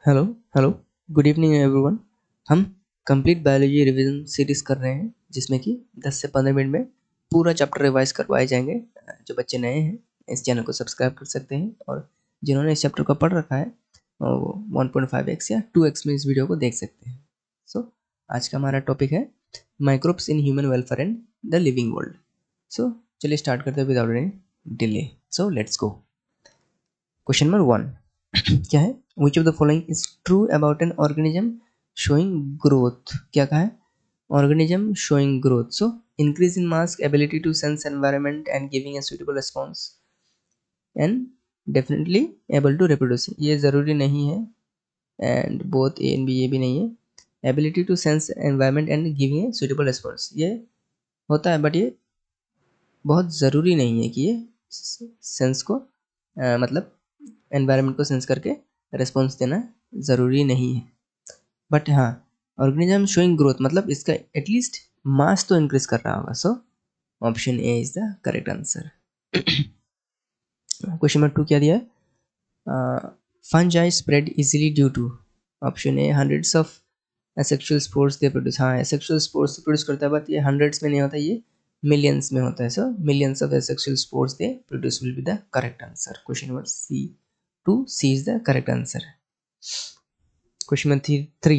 Hello hello good evening everyone. हम complete biology revision series कर रहे हैं जिसमें कि 10 से 15 मिनट में पूरा चैप्टर रिवाइज करवाए जाएंगे। जो बच्चे नए हैं इस चैनल को सब्सक्राइब कर सकते हैं और जिन्होंने इस चैप्टर को पढ़ रखा है वो 1.5x या 2x में इस वीडियो को देख सकते हैं। सो आज का हमारा टॉपिक है microbes in human welfare and the living world. So चलिए स्टार्ट करते हैं without any delay. So let's go. Question number 1 क्या है? Which of the following is true about an organism showing growth? क्या कहा है? Organism showing growth. So increase in mass, ability to sense environment and giving a suitable response and definitely able to reproduce. ये ज़रूरी नहीं है and both A and B ये भी नहीं है। Ability to sense environment and giving a suitable response ये होता है बट ये बहुत ज़रूरी नहीं है कि ये सेंस को मतलब एनवायरनमेंट को सेंस करके रिस्पॉन्स देना ज़रूरी नहीं है। बट हाँ, ऑर्गेनिज्म शोइंग ग्रोथ मतलब इसका एटलीस्ट मास तो इंक्रीज कर रहा होगा। So option A is the correct answer. Question number 2 क्या दिया है? Fungi spread easily due to. Option A hundreds of asexual spores they produce. हाँ, एसेक्सुअल स्पोर्स प्रोड्यूस करता है बट ये हंड्रेड्स में नहीं होता, ये मिलियंस में होता है। So millions of asexual spores they produce will be the correct answer. Question number C 2C is the correct answer. Question number 3.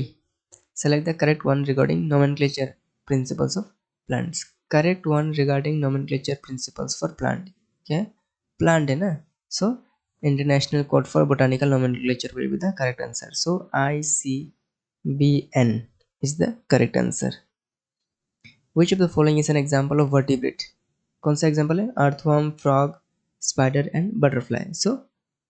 Select the correct one regarding nomenclature principles of plants. Correct one regarding nomenclature principles for plant. क्या है? Plant है ना? So International Code for Botanical Nomenclature will be the correct answer. So ICBN is the correct answer. Which of the following is an example of vertebrate? कौन सा example है? Earthworm, frog, spider and butterfly. So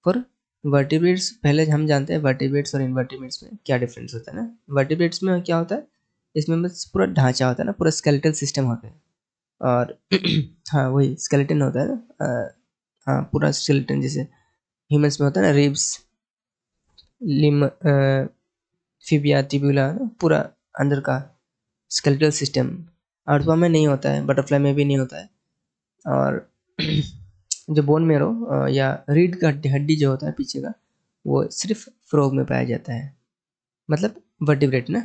for vertebrates पहले हम जानते हैं vertebrates और invertebrates में क्या डिफरेंस होता है ना। वर्टिब्रेट्स में क्या होता है, इसमें बस पूरा ढांचा होता है ना, पूरा स्केलेटल सिस्टम होता है और हाँ वही स्केलेटन होता है ना। हाँ पूरा स्केलेटन जैसे ह्यूमंस में होता है ना, रिब्स, लिम, फिबिया, टिब्यूला, पूरा अंदर का स्केलेटल सिस्टम। अर्थवर्म में नहीं होता है, बटरफ्लाई में भी नहीं होता है। और जो बोन मेरो या रीढ़ का हड्डी जो होता है पीछे का, वो सिर्फ फ्रॉग में पाया जाता है, मतलब वर्टिब्रेट ना,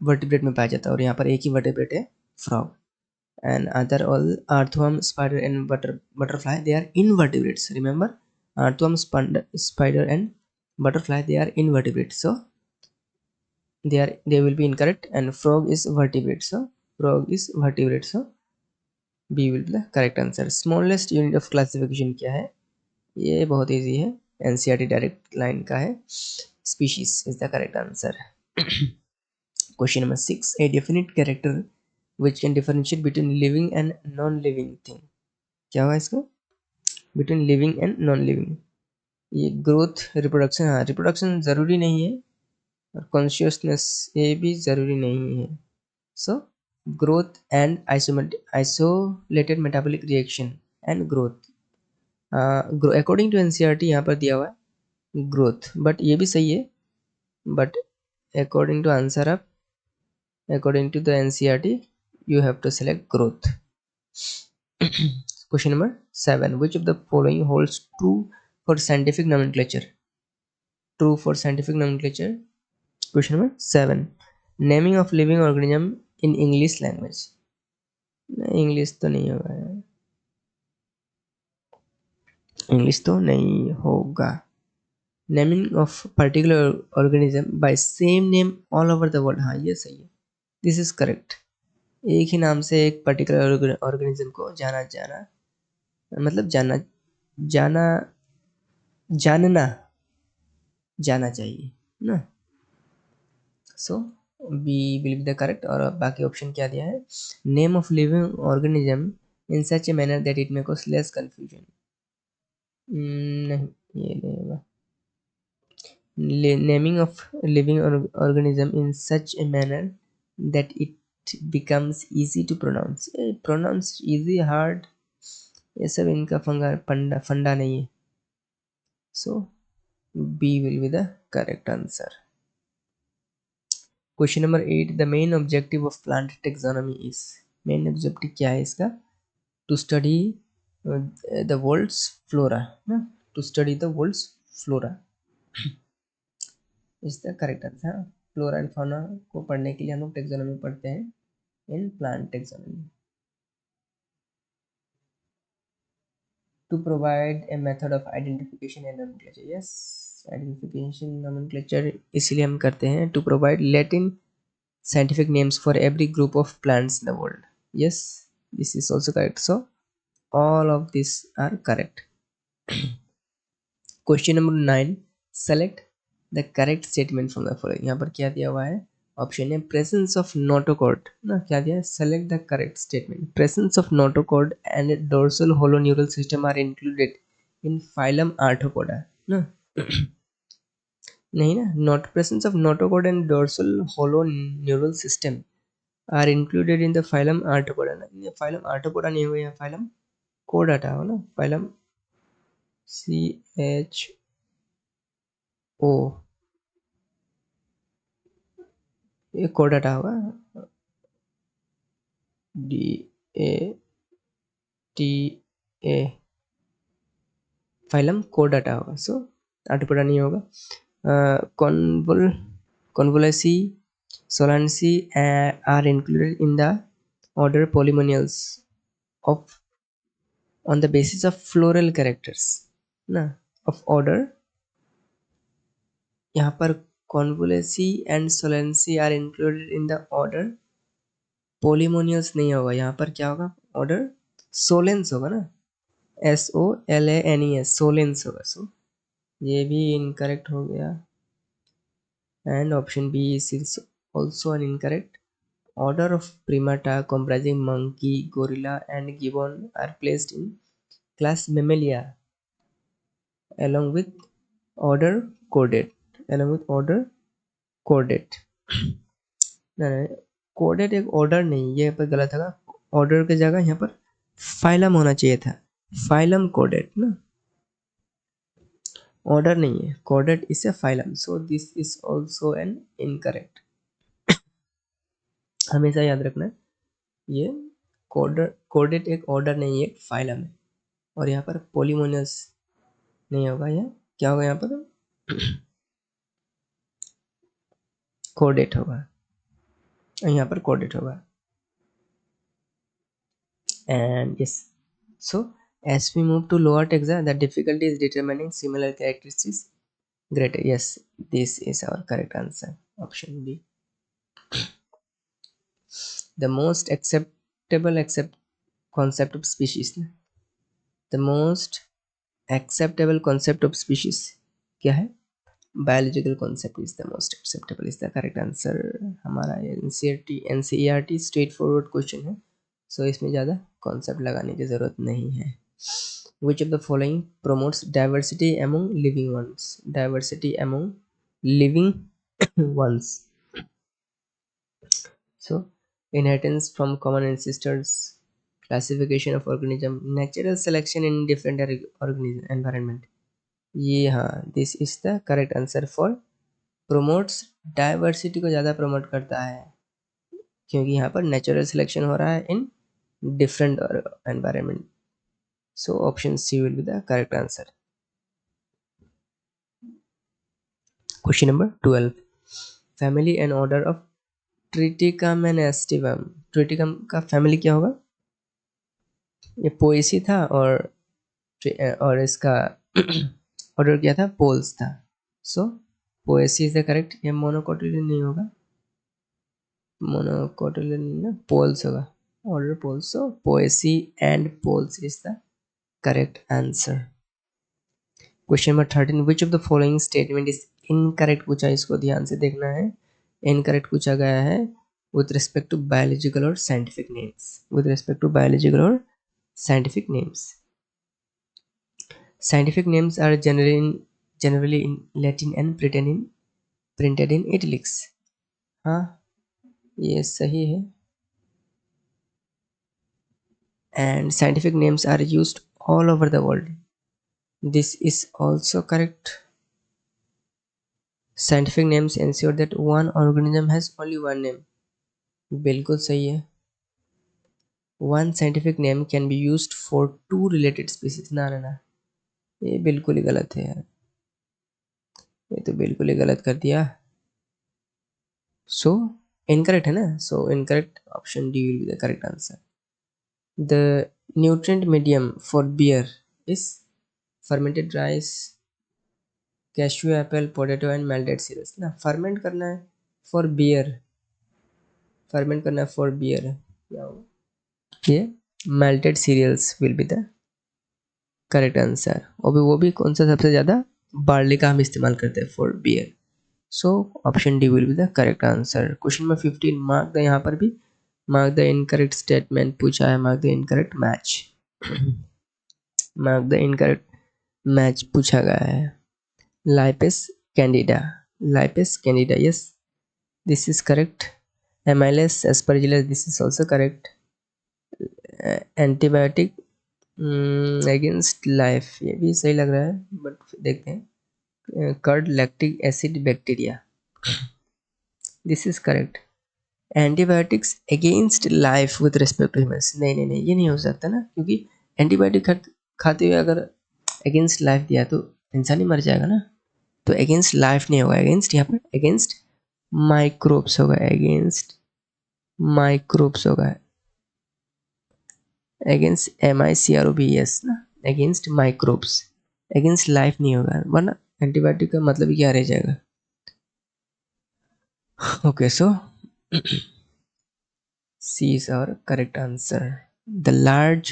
वर्टिब्रेट में पाया जाता है और यहाँ पर एक ही वर्टिब्रेट है, frog. And other all earthworm, spider and butterfly they are invertebrates. Remember, earthworm, spider and butterfly they are invertebrates, so they will be incorrect and frog is vertebrate, so frog is vertebrate, so B will be the correct answer. Smallest unit of classification क्या है? ये बहुत easy है, NCERT direct line का है, species is the correct answer. Question number 6. A definite character which can differentiate between living and non-living thing. क्या होगा इसको? Between living and non-living. ये ग्रोथ, रिप्रोडक्शन। हाँ, रिप्रोडक्शन ज़रूरी नहीं है और कॉन्शियसनेस ये भी ज़रूरी नहीं है। So growth and isolated metabolic reaction and growth. According to NCERT यहाँ पर दिया हुआ है ग्रोथ, बट ये भी सही है, बट अकॉर्डिंग टू आंसर आप, according to the NCERT you have to select growth. Question number 7. Which of the following holds true for scientific nomenclature? True for scientific nomenclature. Question number 7. Naming of living organism in English language. English तो नहीं होगा, English तो नहीं होगा। Naming of particular organism by same name all over the world. हाँ ये सही है, दिस इज करेक्ट। एक ही नाम से एक पर्टिकुलर ऑर्गेनिज्म को जाना मतलब जानना जाना चाहिए ना। So B will be the correct. और बाकी ऑप्शन क्या दिया है? Name of living organism in such a manner that it may cause less confusion. नहीं, ये नहीं होगा। Naming of living organism in such a manner that it becomes easy to pronounce. Pronounce easy hard ये सब इनका फंडा नहीं है। सो B will be the correct answer. Question number 8. The main objective of plant taxonomy is. Main objective क्या है इसका? To study the world's flora. To study the world's flora. Is the correct answer. Flora and fauna को पढ़ने के लिए हम लोग taxonomy पढ़ते हैं in plant taxonomy. To provide a method of identification and nomenclature, yes, identification nomenclature इसलिए हम करते हैं to provide Latin scientific names for every group of plants in the world. Yes, this is also correct. So all of these are correct. Question number 9, select the correct statement from the following. यहाँ पर क्या दिया हुआ है? Option है presence of notochord ना, क्या दिया है? Select the correct statement. Presence of notochord and dorsal hollow neural system are included in phylum arthropoda ना। नहीं ना, not presence of notochord and dorsal hollow neural system are included in the phylum arthropoda ना। Phylum arthropoda नहीं हुआ, यहाँ phylum कोडाटा हो ना, phylum CHO, ये कोडाटा होगा, DATA, फाइलम कोडाटा होगा। सो आर्टोपोडा नहीं होगा। Convolvulaceae solanaceae are included in the order polemoniales of on the basis of floral characters ना, ऑफ ऑर्डर। यहाँ पर convolvulaceae and solanaceae are included in the order polemoniales नहीं होगा, यहाँ पर क्या होगा? ऑर्डर सोलेंस होगा ना, SOLANES, सोलेंस होगा। सो ये भी इनकरेक्ट हो गया। And option B is also an incorrect. Order of Primata comprising monkey, gorilla and gibbon are placed in class Mammalia along with order Chordate. ना Chordate एक ऑर्डर नहीं, ये पर गलत है। ऑर्डर की जगह यहाँ पर फाइलम होना चाहिए था, फाइलम Chordate ना, ऑर्डर नहीं है। Chordate is a phylum, so this is also an incorrect. हमेशा याद रखना, ये कोडेट एक ऑर्डर नहीं है, एक फाइलम है। और यहाँ पर पोलिमोनियस नहीं होगा, यह क्या होगा? यहाँ पर कोडेट होगा, यहाँ पर कोडेट होगा। And yes, so as we move to lower taxa, the difficulty is determining similar characteristics greater. Yes, this is our correct answer, option B. The most acceptable concept of species, the most acceptable concept of species क्या है? Biological concept is the most acceptable is the correct answer. हमारा NCERT straight forward question है, सो इसमें ज़्यादा concept लगाने की ज़रूरत नहीं है। Which of the following promotes diversity among living ones? Diversity among living ones. So inheritance from common ancestors, classification of organism, natural selection in different organism environment. ये हाँ, this is the correct answer for promotes, diversity को ज़्यादा promote करता है, क्योंकि यहाँ पर natural selection हो रहा है in different environment. So option C will be the correct answer. Question number 12, family and order of triticum and aestivum. Triticum का फैमिली क्या होगा? ये पोएसी था, और इसका ऑर्डर क्या था? पोल्स था। So Poaceae is the correct. ये मोनोकोटिलियन नहीं होगा, मोनोकोटिलियन ना, पोल्स होगा, order Poales. So Poaceae and Poales is the correct answer. Question number 13, which of the following statement is incorrect पूछा, इसको ध्यान से देखना है। इनकरेक्ट पूछा गया है विथ रिस्पेक्ट टू बायोलॉजिकल और scientific names, with respect to biological और scientific names. Scientific names are generally in Latin and printed in italics. हाँ, ये सही है। And scientific names are used all over the world. This is also correct. Scientific names ensure that one organism has only one name. बिल्कुल सही है। One scientific name can be used for two related species. ना, ये बिल्कुल ही गलत है यार, ये तो बिल्कुल ही गलत कर दिया। सो इनकरेक्ट है ना, so incorrect, option D will be the correct answer. The nutrient medium for beer is fermented rice, cashew, apple, potato and melted cereals ना। फर्मेंट करना है फॉर बियर, फर्मेंट करना है फॉर बियर, क्या होगा ये, malted cereals will be the correct answer. और भी वो भी कौन सा, सबसे ज़्यादा बार्ली का हम इस्तेमाल करते हैं for beer. So option D will be the correct answer. Question number 15, mark the, यहाँ पर भी मार्क द इनकरेक्ट स्टेटमेंट पूछा है, mark the incorrect match, mark the incorrect match पूछा गया है। Lipase candida, lipase candida, yes this is correct. Amylase aspergillus, this is also correct. Antibiotic against life, ये भी सही लग रहा है, बट देखते हैं। Curd lactic acid bacteria, this is correct. Antibiotics against life with respect to humans, नहीं नहीं नहीं, ये नहीं हो सकता ना, क्योंकि एंटीबायोटिक खाते हुए अगर अगेंस्ट लाइफ दिया तो इंसान ही मर जाएगा ना। तो अगेंस्ट लाइफ नहीं होगा, अगेंस्ट यहाँ पर अगेंस्ट माइक्रोब्स होगा, अगेंस्ट माइक्रोब्स होगा, अगेंस्ट MICROBS ना, अगेंस्ट माइक्रोब्स, अगेंस्ट लाइफ नहीं होगा, वरना एंटीबायोटिक का मतलब ही क्या रह जाएगा। Okay, so C is our correct answer. The large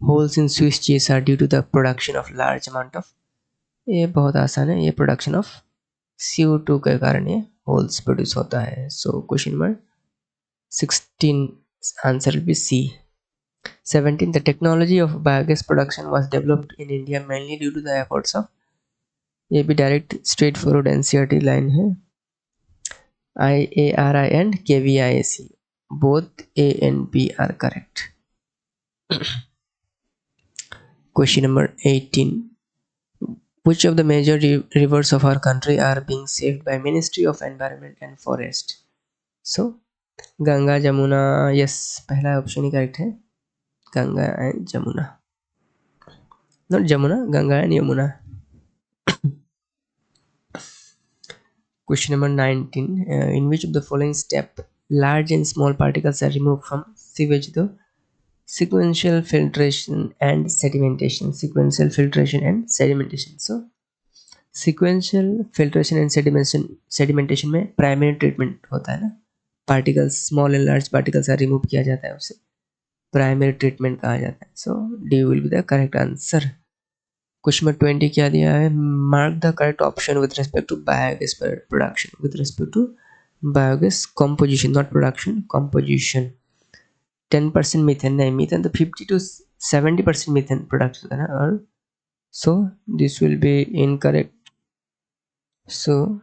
holes in Swiss cheese are due to the production of large amount of, ये बहुत आसान है, ये प्रोडक्शन ऑफ CO2 के कारण ये होल्स प्रोड्यूस होता है। So question number 16 answer will be C। 17, the technology of biogas production was developed in India mainly due to the efforts of, ये भी direct straight forward NCERT line है, IARI and KVIAC, both A and B are correct. Question number 18, which of the major rivers of our country are being saved by Ministry of Environment and Forest? So Ganga Jamuna, yes पहला option ही correct है, Ganga and Jamuna, not Jamuna, Ganga and Yamuna. Question number 19, in which of the following step large and small particles are removed from sewage? The sequential filtration and sedimentation, sequential filtration and sedimentation. So sequential filtration and sedimentation में primary treatment होता है ना, particles small and large particles are remove किया जाता है, उसे primary treatment कहा जाता है। So D will be the correct answer. Question number 20 क्या दिया है, mark the correct option with respect to biogas production, with respect to biogas composition, not production, composition. 10% methane नहीं, मीथेन तो 50 to 70% मीथेन प्रोडक्ट होता है ना, और so this will be incorrect, so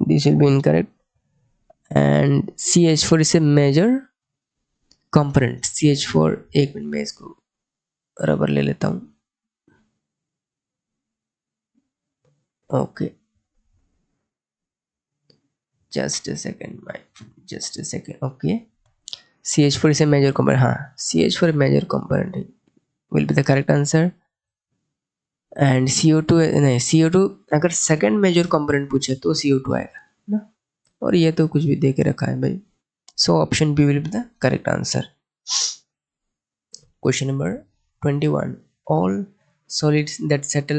this will be incorrect and CH4 is a major component. CH4, एक minute में इसको rubber ले लेता हूँ, okay just a second, just a second, okay, CH4 is a major component, हाँ CH4 major component will be the correct answer and CO2 नहीं, CO2 अगर second major component पूछे तो CO2 आएगा ना, और ये तो कुछ भी दे के रखा है भाई, so option B will be the correct answer. Question number 21, all solids that settle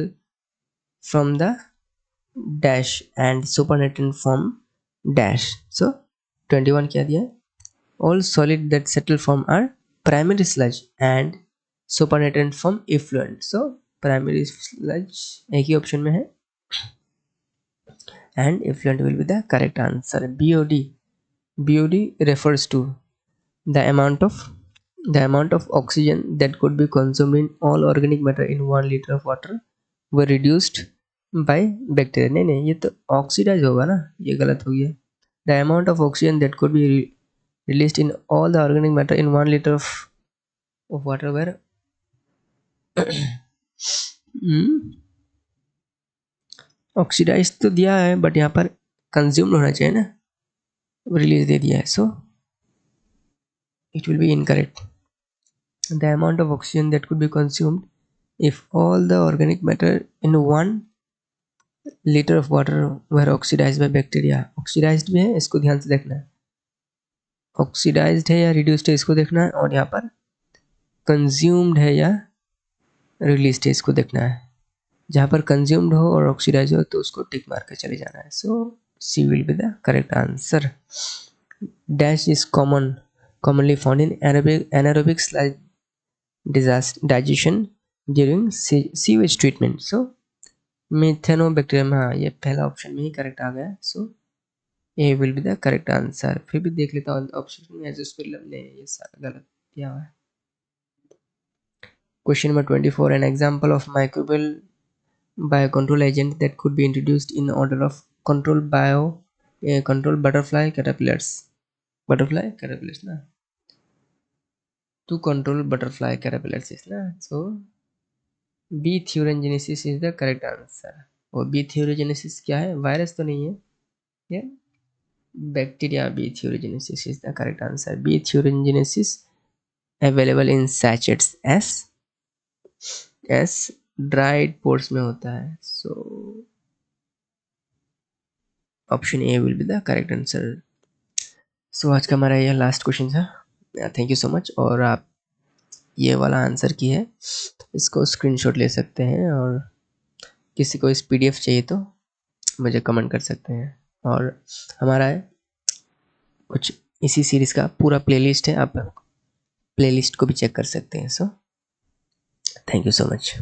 from the dash and supernatant form dash. So 21 क्या दिया है, all solid that settle form are primary sludge and supernatant form effluent. So primary sludge एक ही option में है and effluent will be the correct answer. BOD refers to the amount of oxygen that could be consumed in all organic matter in 1 liter of water were reduced by bacteria. नहीं ये तो oxidise होगा ना, ये गलत हो गया। The amount of oxygen that could be released in all the organic matter in 1 liter of water were oxidise तो दिया है, बट यहाँ पर कंज्यूम्ड होना चाहिए ना, रिलीज दे दिया है, so it will be incorrect. The amount of oxygen that could be consumed if all the organic matter in 1 litre of water were oxidise by bacteria, oxidised भी है, इसको ध्यान से देखना है, ऑक्सीडाइज्ड है या रिड्यूस्ड है इसको देखना है, और यहाँ पर कंज्यूम्ड है या रिलीज्ड है इसको देखना है। जहाँ पर कंज्यूम्ड हो और ऑक्सीडाइज हो तो उसको टिक मार के चले जाना है। So C will be the correct answer. Dash is commonly found in anaerobic sludge digestion during sewage treatment. So methanobacterium, हाँ ये पहला ऑप्शन में ही करेक्ट आ गया। So A will be the correct answer. फिर भी देख लेता हूँ ऑप्शन में, ने ये सारा गलत किया हुआ है। Question number 24, an example of microbial biocontrol agent that could be introduced in order of control butterfly caterpillars na, to control butterfly caterpillars is na. So B theoregenesis is the correct answer। और B theoregenesis क्या है, virus तो नहीं है, ये bacteria. B theoregenesis is the correct answer। B theoregenesis available in sachets as dried pores में होता है। So option A will be the correct answer. So आज का हमारा यह लास्ट क्वेश्चन था। Thank you so much. और आप ये वाला आंसर की है, इसको स्क्रीनशॉट ले सकते हैं, और किसी को इस पीडीएफ चाहिए तो मुझे कमेंट कर सकते हैं। और हमारा कुछ इसी सीरीज़ का पूरा प्लेलिस्ट है, आप प्लेलिस्ट को भी चेक कर सकते हैं। So thank you so much.